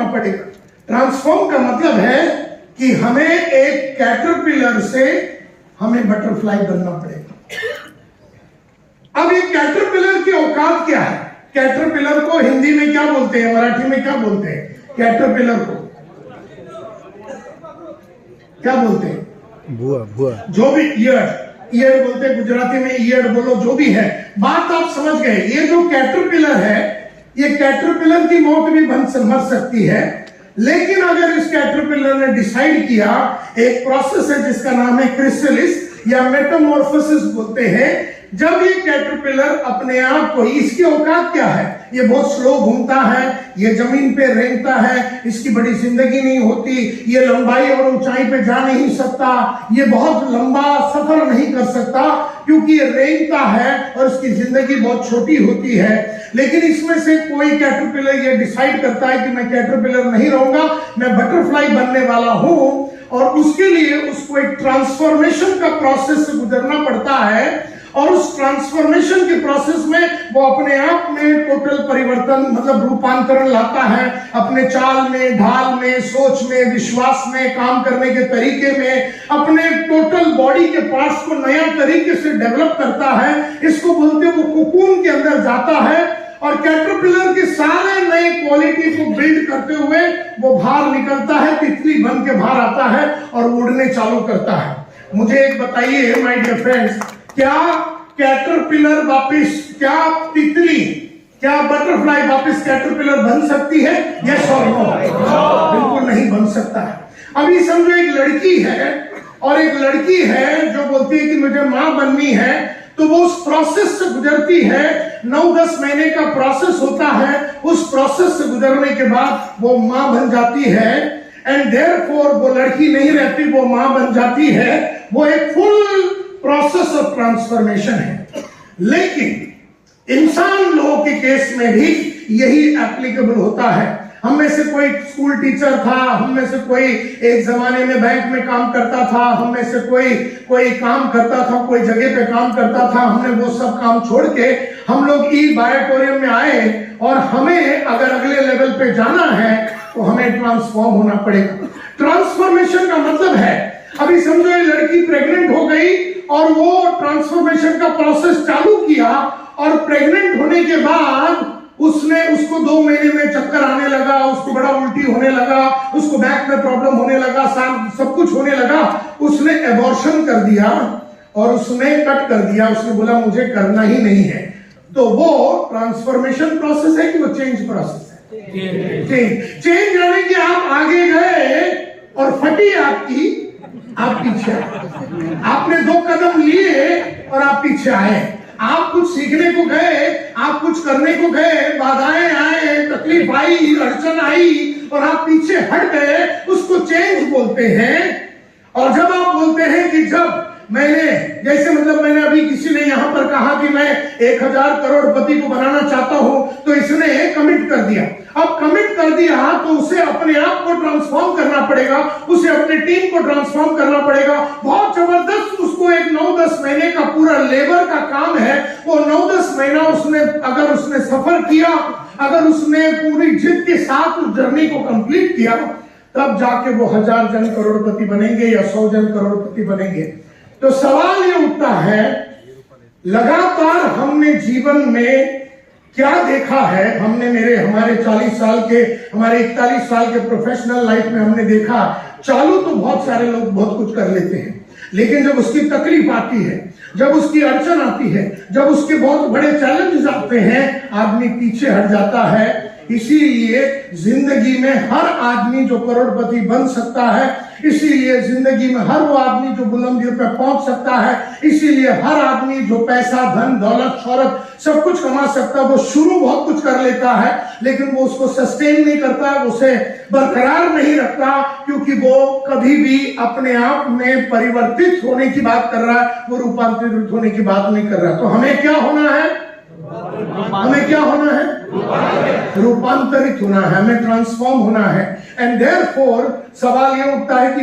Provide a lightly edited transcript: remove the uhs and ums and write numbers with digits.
होना पड़ेगा। ट्रांसफॉर्म का मतलब है कि हमें एक कैटरपिलर से हमें बटरफ्लाई बनना पड़ेगा। अब ये कैटरपिलर की औकात क्या है? कैटरपिलर को हिंदी में क्या बोलते हैं, मराठी में क्या बोलते हैं? कैटरपिलर को क्या बोलते हैं? बुआ बुआ जो भी ईयड़ बोलते हैं, गुजराती में ईयड़ बोलो, जो भी है, बात आप समझ गए। ये जो कैटरपिलर है, ये कैटरपिलर की मौत भी मर सकती है, लेकिन अगर इस कैटरपिलर ने डिसाइड किया, एक प्रोसेस है जिसका नाम है क्रिस्टलिस या मेटामॉर्फोसिस बोलते हैं। जब ये कैटरपिलर अपने आप को, इसकी औकात क्या है? ये बहुत स्लो घूमता है, ये जमीन पे रेंगता है, इसकी बड़ी जिंदगी नहीं होती, ये लंबाई और ऊंचाई पे जा नहीं सकता, ये बहुत लंबा सफर नहीं कर सकता क्योंकि ये रेंगता है और इसकी जिंदगी बहुत छोटी होती है। लेकिन इसमें से कोई कैटरपिलर ये डिसाइड करता है कि मैं कैटरपिलर नहीं रहूंगा, मैं बटरफ्लाई बनने वाला हूं, और उसके लिए उसको एक ट्रांसफॉर्मेशन का प्रोसेस से गुजरना पड़ता है। और उस ट्रांसफॉर्मेशन के प्रोसेस में वो अपने आप में टोटल परिवर्तन, मतलब रूपांतरण लाता है, अपने चाल में, ढाल में, सोच में, विश्वास में, काम करने के तरीके में, अपने टोटल बॉडी के पार्ट्स को नया तरीके से डेवलप करता है। इसको बोलते हैं वो कोकून के अंदर जाता है और कैटरपिलर के सारे नए क्वालिटी को बिल्ड करते हुए वो बाहर निकलता है, तितली बन के बाहर आता है और उड़ने चालू करता है। मुझे एक बताइए माय डियर फ्रेंड्स, क्या कैटरपिलर वापस, क्या तितली, क्या बटरफ्लाई वापस कैटरपिलर बन सकती है? यस और नो? बिल्कुल नहीं बन सकता है। अभी समझो एक लड़की है और एक लड़की है जो बोलती है कि मुझे मां बननी है, तो वो उस प्रोसेस से गुजरती है। 9-10 महीने का प्रोसेस होता है। उस प्रोसेस से गुजरने के बाद वो मां बन जाती है, एंड देयरफॉर वो लड़की नहीं रहती, वो मां बन जाती है। वो एक फुल प्रोसेस ऑफ ट्रांसफॉर्मेशन है। लेकिन इंसान लोगों के केस में भी यही एप्लीकेबल होता है। हम में से कोई स्कूल टीचर था, हम में से कोई एक जमाने में बैंक में काम करता था, हम में से कोई काम करता था, कोई जगह पे काम करता था। हमने वो सब काम छोड़ के हम लोग ई बायोटोरियम में आए, और हमें अगर अगले लेवल पे जाना है तो हमें ट्रांसफॉर्म होना पड़ेगा। ट्रांसफॉर्मेशन का मतलब है, अभी समझो ये लड़की प्रेग्नेंट हो गई और वो ट्रांसफॉर्मेशन का प्रोसेस चालू किया, और प्रेग्नेंट होने के बाद उसको 2 महीने में चक्कर आने लगा, उसको बड़ा उल्टी होने लगा, उसको बैक में प्रॉब्लम होने लगा, सब कुछ होने लगा। उसने एबॉर्शन कर दिया और उसने कट कर दिया। उसने बोला मुझे करना ही नहीं है। तो वो ट्रांसफॉर्मेशन प्रोसेस है कि वो चेंज प्रोसेस है? चेंज यानी कि आप आगे गए और फटी आप पीछे, आपने 2 कदम लिए और आप पीछे आए। आप कुछ सीखने को गए, आप कुछ करने को गए, बाधाएं आए, तकलीफ आई, अड़चन आई, और आप पीछे हट गए, उसको चेंज बोलते हैं। और जब आप बोलते हैं कि जब मैंने, जैसे मतलब मैंने अभी किसी ने यहां पर कहा कि मैं 1000 करोड़पति को बनाना चाहता हूं, तो इसने कमिट कर दिया। अब कमिट कर दिया तो उसे अपने आप को ट्रांसफॉर्म करना पड़ेगा, उसे अपने टीम को ट्रांसफॉर्म करना पड़ेगा। बहुत जबरदस्त उसको एक 9-10 महीने का पूरा लेबर का काम है। वो 9-10 महीना अगर उसने सफर किया, अगर उसने पूरी जिद के साथ उस जर्नी को कंप्लीट किया, तब जाके वो 1000 जन करोड़पति बनेंगे या 100 जन करोड़पति बनेंगे। तो सवाल ये उठता है, लगातार हमने जीवन में क्या देखा है? हमारे 40 साल के, हमारे 41 साल के प्रोफेशनल लाइफ में हमने देखा, चालू तो बहुत सारे लोग बहुत कुछ कर लेते हैं, लेकिन जब उसकी तकलीफ आती है, जब उसकी अड़चन आती है, जब उसके बहुत बड़े चैलेंजेस आते हैं, आदमी पीछे हट जाता है। इसीलिए जिंदगी में हर आदमी जो करोड़पति बन सकता है, इसीलिए जिंदगी में हर वो आदमी जो बुलंदियों पे पहुंच सकता है, इसीलिए हर आदमी जो पैसा, धन, दौलत, शोहरत सब कुछ कमा सकता है, वो शुरू बहुत कुछ कर लेता है, लेकिन वो उसको सस्टेन नहीं करता, उसे बरकरार नहीं रखता, क्योंकि वो कभी भी अपने आप में परिवर्तित होने की बात कर रहा है, वो रूपांतरित होने की बात नहीं कर रहा। तो हमें क्या होना है? हमें क्या होना है? रूपांतरित होना है, हमें ट्रांसफॉर्म होना है। एंड देयरफॉर सवाल ये उठता है कि